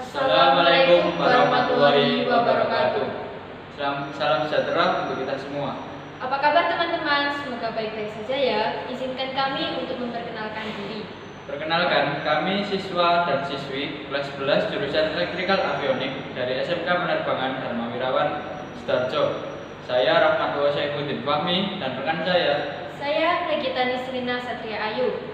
Assalamualaikum warahmatullahi wabarakatuh. Salam sejahtera untuk kita semua. Apa kabar teman-teman? Semoga baik-baik saja ya. Izinkan kami untuk memperkenalkan diri. Perkenalkan, kami siswa dan siswi kelas 11 jurusan Electrical Avionik dari SMK Penerbangan Dharma Wirawan, Sidoarjo. Saya Rahmatullah Saifuddin Fahmi dan rekan saya Regita Nisrina Satria Ayu.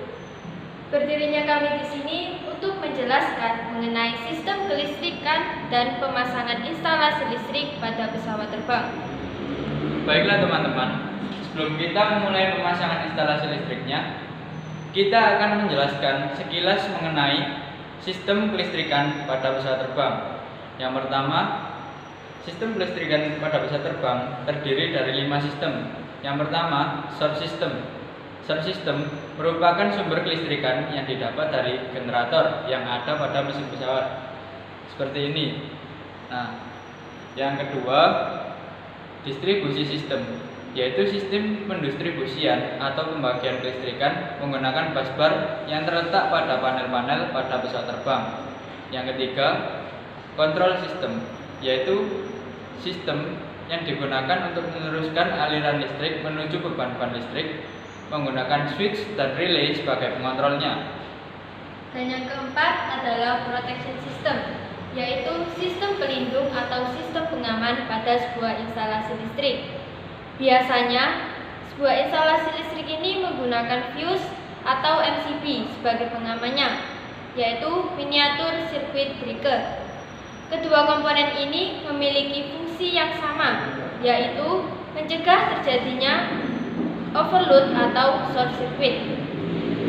Berdirinya kami di sini untuk menjelaskan mengenai sistem kelistrikan dan pemasangan instalasi listrik pada pesawat terbang. Baiklah teman-teman, sebelum kita memulai pemasangan instalasi listriknya, kita akan menjelaskan sekilas mengenai sistem kelistrikan pada pesawat terbang. Yang pertama, sistem kelistrikan pada pesawat terbang terdiri dari 5 sistem. Yang pertama, source system. Source system merupakan sumber kelistrikan yang didapat dari generator yang ada pada mesin pesawat. Seperti ini. Nah, yang kedua, distribusi sistem, yaitu sistem pendistribusian atau pembagian kelistrikan menggunakan busbar yang terletak pada panel-panel pada pesawat terbang. Yang ketiga, control system, yaitu sistem yang digunakan untuk meneruskan aliran listrik menuju beban listrik menggunakan switch dan relay sebagai pengontrolnya. Dan yang keempat adalah protection system, yaitu sistem pelindung atau sistem pengaman pada sebuah instalasi listrik. Biasanya, sebuah instalasi listrik ini menggunakan fuse atau MCB sebagai pengamannya, yaitu miniatur circuit breaker. Kedua komponen ini memiliki fungsi yang sama, yaitu mencegah terjadinya overload atau short circuit.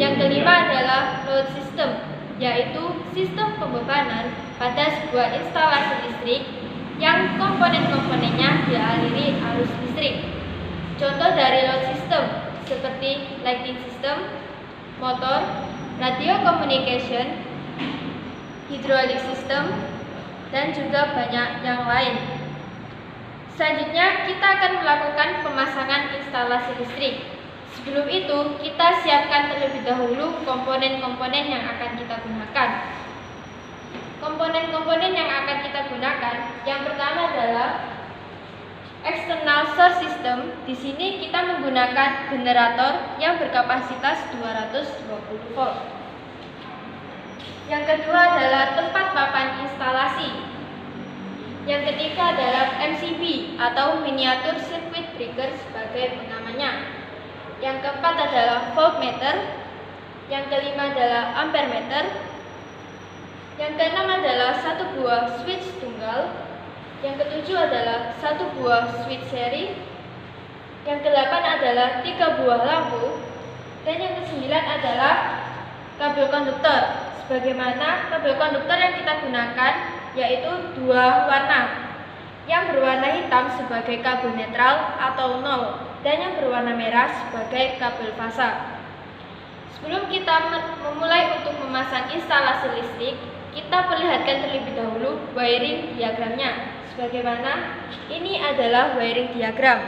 Yang kelima adalah load system, yaitu sistem pembebanan pada sebuah instalasi listrik yang komponen-komponennya dialiri arus listrik. Contoh dari load system seperti lighting system, motor, radio communication, hydraulic system, dan juga banyak yang lain. Selanjutnya, kita akan melakukan pemasangan instalasi listrik. Sebelum itu, kita siapkan terlebih dahulu komponen-komponen yang akan kita gunakan. Komponen-komponen yang akan kita gunakan, yang pertama adalah external source system. Di sini kita menggunakan generator yang berkapasitas 220 volt. Yang kedua adalah tempat papan instalasi. Yang ketiga adalah MCB atau miniatur circuit breaker sebagai pengamannya. Yang keempat adalah voltmeter. Yang kelima adalah ampermeter. Yang keenam adalah satu buah switch tunggal. Yang ketujuh adalah satu buah switch seri. Yang kedelapan adalah 3 buah lampu. Dan yang kesembilan adalah kabel konduktor. Sebagaimana kabel konduktor yang kita gunakan yaitu 2 warna. Yang berwarna hitam sebagai kabel netral atau nol, dan yang berwarna merah sebagai kabel fasa. Sebelum kita memulai untuk memasang instalasi listrik, kita perlihatkan terlebih dahulu wiring diagramnya. Sebagaimana ini adalah wiring diagram.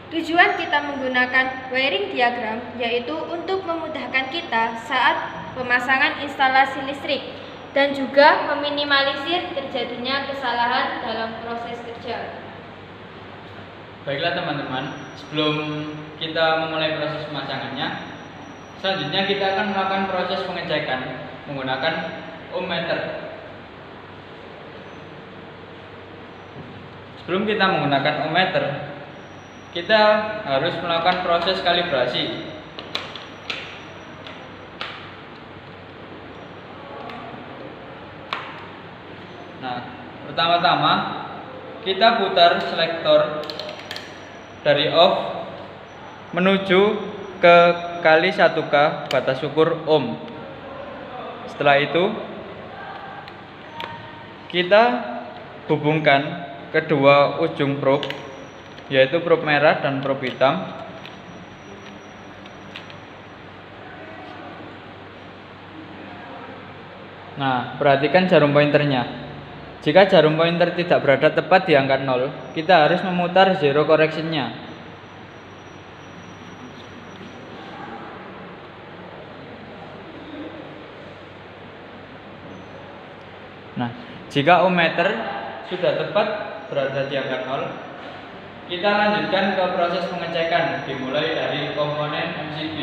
Tujuan kita menggunakan wiring diagram yaitu untuk memudahkan kita saat pemasangan instalasi listrik dan juga meminimalisir terjadinya kesalahan dalam proses kerja. Baiklah teman-teman, sebelum kita memulai proses pemasangannya, selanjutnya kita akan melakukan proses pengecekan menggunakan ohmmeter. Sebelum kita menggunakan ohmmeter, kita harus melakukan proses kalibrasi. Nah, pertama-tama kita putar selektor dari off menuju ke kali 1K batas ukur ohm. Setelah itu kita hubungkan kedua ujung probe, yaitu probe merah dan probe hitam. Nah, perhatikan jarum pointernya. Jika jarum pointer tidak berada tepat di angka 0, kita harus memutar zero correction-nya. Nah, jika ohmmeter sudah tepat berada di angka 0, kita lanjutkan ke proses pengecekan dimulai dari komponen MCB.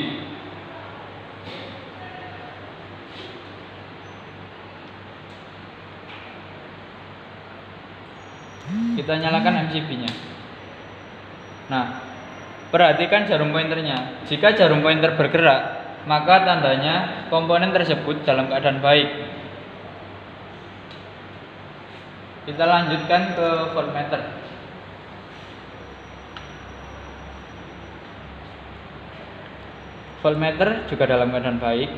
Kita nyalakan MCB-nya. Nah, perhatikan jarum pointernya. Jika jarum pointer bergerak, maka tandanya komponen tersebut dalam keadaan baik. Kita lanjutkan ke voltmeter. Voltmeter juga dalam keadaan baik.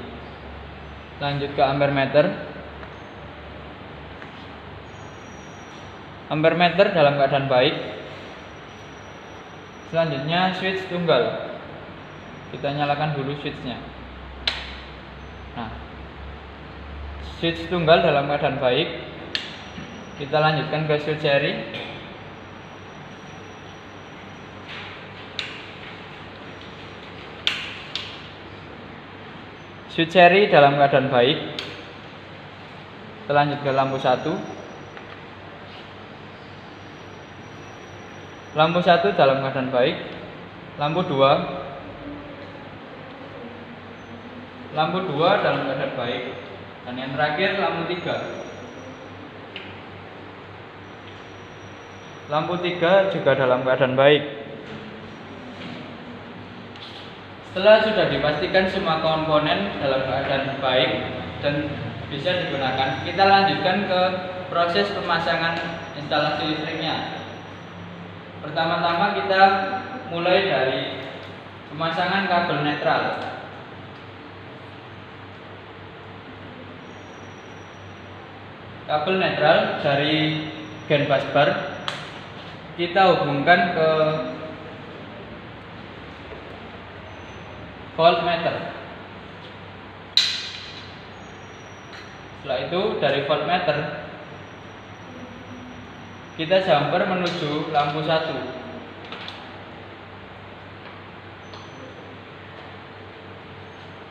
Lanjut ke ampermeter. Ampermeter dalam keadaan baik. Selanjutnya switch tunggal. Kita nyalakan dulu switchnya. Nah, switch tunggal dalam keadaan baik. Kita lanjutkan ke switch seri. Switch seri dalam keadaan baik. Kita lanjut ke lampu 1. Lampu 1 dalam keadaan baik. Lampu 2. Lampu 2 dalam keadaan baik. Dan yang terakhir lampu 3. Lampu 3 juga dalam keadaan baik. Setelah sudah dipastikan semua komponen dalam keadaan baik dan bisa digunakan, kita lanjutkan ke proses pemasangan instalasi listriknya. Pertama-tama kita mulai dari pemasangan kabel netral. Kabel netral dari gen busbar kita hubungkan ke voltmeter. Setelah itu dari voltmeter kita jumper menuju lampu 1.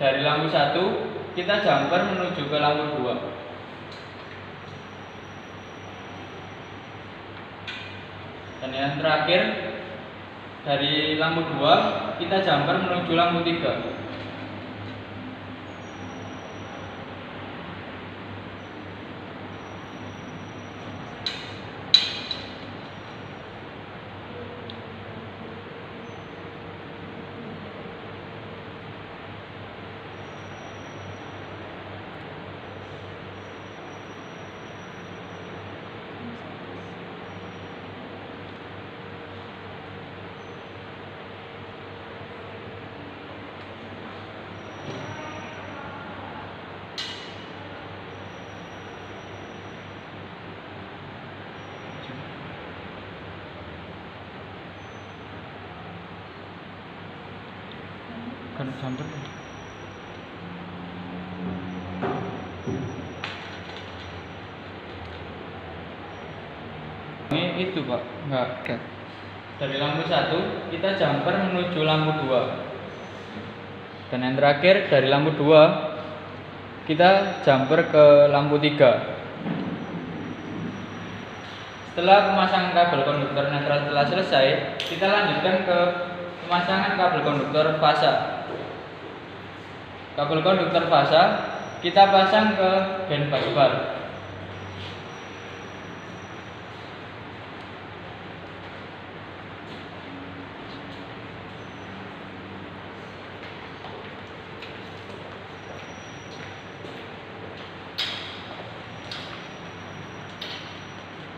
Dari lampu 1 kita jumper menuju ke lampu 2. Dan yang terakhir dari lampu 2 kita jumper menuju lampu 3. Kan jumper. Ini itu Pak, enggak. Dari lampu 1 kita jumper menuju lampu 2. Dan yang terakhir dari lampu 2 kita jumper ke lampu 3. Setelah pemasangan kabel konduktor netral telah selesai, kita lanjutkan ke pemasangan kabel konduktor fasa. Kabel konduktor fasa kita pasang ke gen busbar.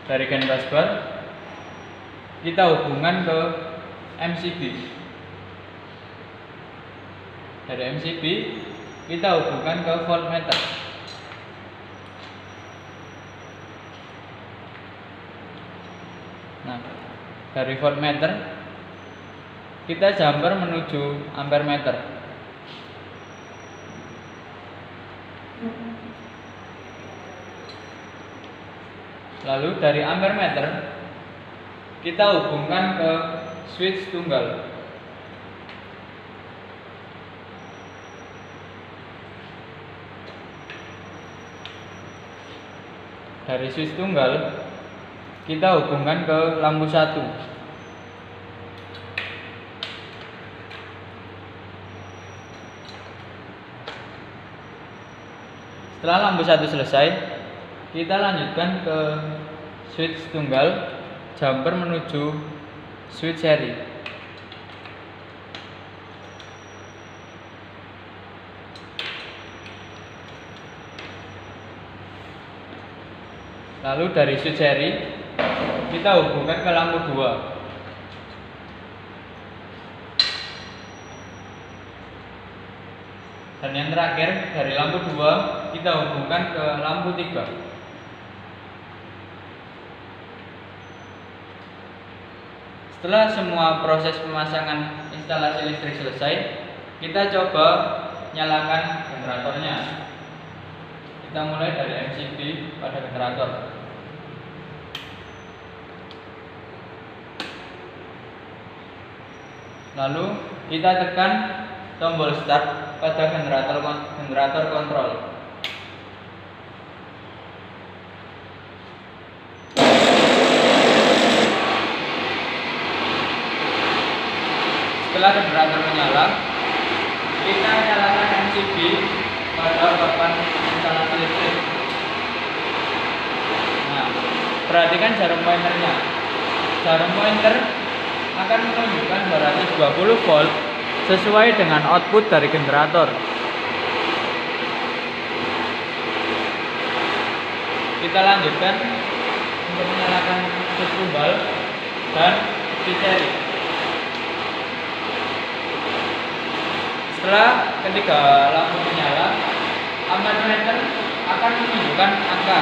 Dari gen busbar kita hubungkan ke MCB. Dari MCB kita hubungkan ke voltmeter. Nah, dari voltmeter kita jumper menuju ampermeter. Lalu dari ampermeter kita hubungkan ke switch tunggal. dari switch tunggal kita hubungkan ke lampu 1. Setelah lampu 1 selesai, kita lanjutkan ke switch tunggal jumper menuju switch seri. Lalu dari switch seri kita hubungkan ke lampu 2. Dan yang terakhir dari lampu 2 kita hubungkan ke lampu 3. Setelah semua proses pemasangan instalasi listrik selesai, kita coba nyalakan generatornya. Kita mulai dari MCB pada generator. Lalu kita tekan tombol start pada generator kontrol. Setelah generator menyala, kita nyalakan MCB pada papan instalasi listrik. Nah, perhatikan jarum pointernya. Jarum pointer akan menunjukkan 220 volt sesuai dengan output dari generator. Kita lanjutkan untuk menyalakan switch tunggal dan switch seri. Setelah ketiga lampu menyala, ampermeter akan menunjukkan angka